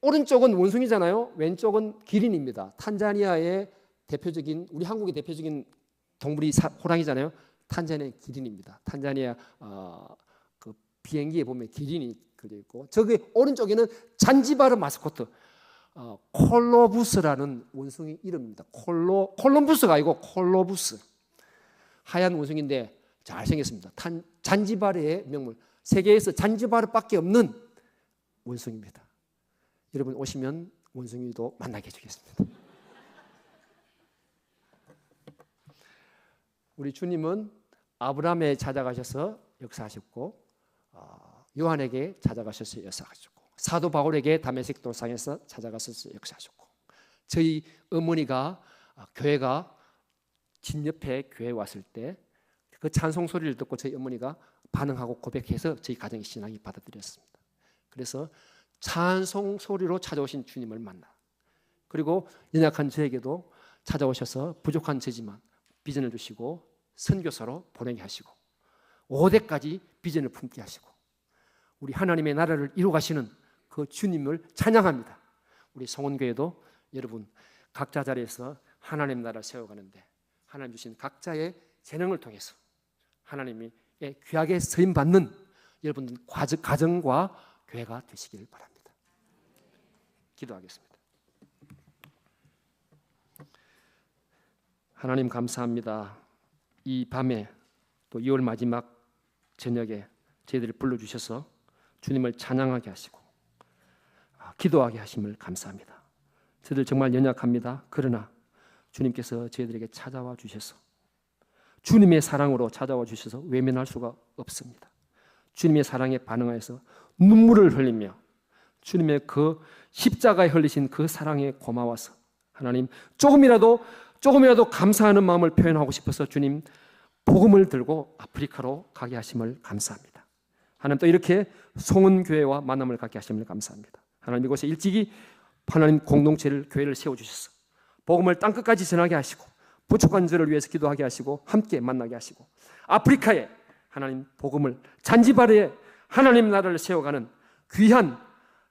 오른쪽은 원숭이잖아요. 왼쪽은 기린입니다. 탄자니아의 대표적인 우리 한국의 대표적인 동물이 호랑이잖아요. 탄자니아의 기린입니다. 탄자니아 그 비행기에 보면 기린이 그려 있고 저기 오른쪽에는 잔지바르 마스코트 콜로부스라는 원숭이 이름입니다. 콜럼부스가 아니고 콜로부스 하얀 원숭이인데 잘생겼습니다. 잔지바르의 명물 세계에서 잔지바르밖에 없는 원숭이입니다. 여러분 오시면 원숭이도 만나게 해주겠습니다. 우리 주님은 아브라함에 찾아가셔서 역사하셨고 요한에게 찾아가셔서 역사하셨고 사도 바울에게 다메섹 도상에서 찾아가셔서 역사하셨고 저희 어머니가 교회가 집 옆에 교회 왔을 때 그 찬송 소리를 듣고 저희 어머니가 반응하고 고백해서 저희 가정의 신앙이 받아들였습니다. 그래서 찬송 소리로 찾아오신 주님을 만나 그리고 연약한 저에게도 찾아오셔서 부족한 저지만 비전을 주시고 선교사로 보내게 하시고 5대까지 비전을 품게 하시고 우리 하나님의 나라를 이루어 가시는 그 주님을 찬양합니다. 우리 성원교회도 여러분 각자 자리에서 하나님 나라를 세워가는데 하나님 주신 각자의 재능을 통해서 하나님의 귀하게 쓰임받는 여러분들 가정과 교회가 되시기를 바랍니다. 기도하겠습니다. 하나님 감사합니다. 이 밤에 또 2월 마지막 저녁에 저희들이 불러주셔서 주님을 찬양하게 하시고 기도하게 하심을 감사합니다. 저희들 정말 연약합니다. 그러나 주님께서 저희들에게 찾아와 주셔서 주님의 사랑으로 찾아와 주셔서 외면할 수가 없습니다. 주님의 사랑에 반응하여서 눈물을 흘리며 주님의 그 십자가에 흘리신 그 사랑에 고마워서 하나님 조금이라도 감사하는 마음을 표현하고 싶어서 주님 복음을 들고 아프리카로 가게 하심을 감사합니다. 하나님 또 이렇게 송은교회와 만남을 갖게 하심을 감사합니다. 하나님 이곳에 일찍이 하나님 공동체를 교회를 세워주셔서 복음을 땅끝까지 전하게 하시고 부족한 저를 위해서 기도하게 하시고 함께 만나게 하시고 아프리카에 하나님 복음을 잔지바르에 하나님 나라를 세워가는 귀한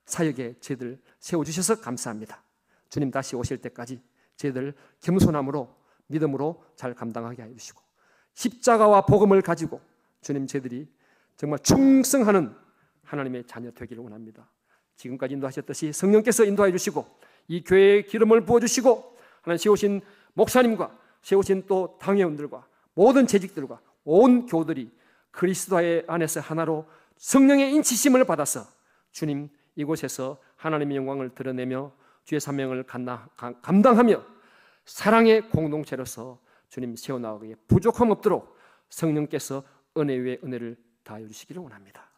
사역에 저희들 세워주셔서 감사합니다. 주님 다시 오실 때까지 저희들 겸손함으로 믿음으로 잘 감당하게 해주시고 십자가와 복음을 가지고 주님 저희들이 정말 충성하는 하나님의 자녀 되기를 원합니다. 지금까지 인도하셨듯이 성령께서 인도해 주시고 이 교회에 기름을 부어주시고 하나님 세우신 목사님과 세우신 또 당회원들과 모든 재직들과 온 교우들이 그리스도 안에서 하나로 성령의 인치심을 받아서 주님 이곳에서 하나님의 영광을 드러내며 주의 사명을 감당하며 사랑의 공동체로서 주님 세워나가기에 부족함 없도록 성령께서 은혜 위에 은혜를 다하여 주시기를 원합니다.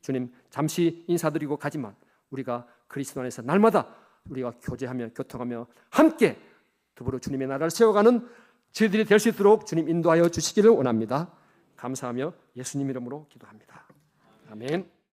주님 잠시 인사드리고 가지만 우리가 그리스도 안에서 날마다 우리가 교제하며 교통하며 함께 더불어 주님의 나라를 세워가는 저희들이 될 수 있도록 주님 인도하여 주시기를 원합니다. 감사하며 예수님 이름으로 기도합니다. 아멘.